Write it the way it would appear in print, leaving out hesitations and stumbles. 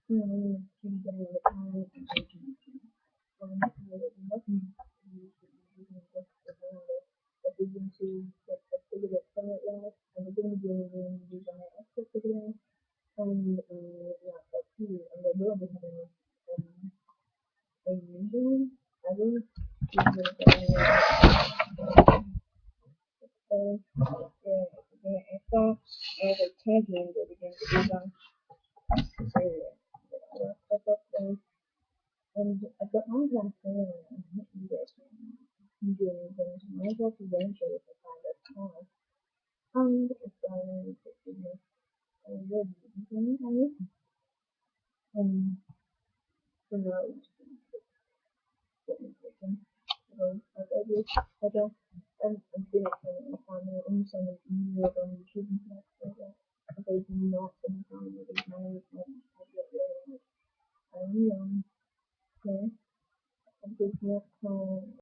Tuesday the time and Tuesday. I was nothing to use the using just the water. But begin to get a figure of planet life and begin to use my extra figure and yeah, that's you. And they will be having a usually I will use so yeah, I saw as a champion that begin to use on area. And I've got my last name and you guys can do anything to Minecraft Adventure if I find a car. And it's going to be a really easy and the road getting so I don't I'm doing it on my own some videos on YouTube and stuff like that. But they do not send on the money and I get really I'm young, yeah, I think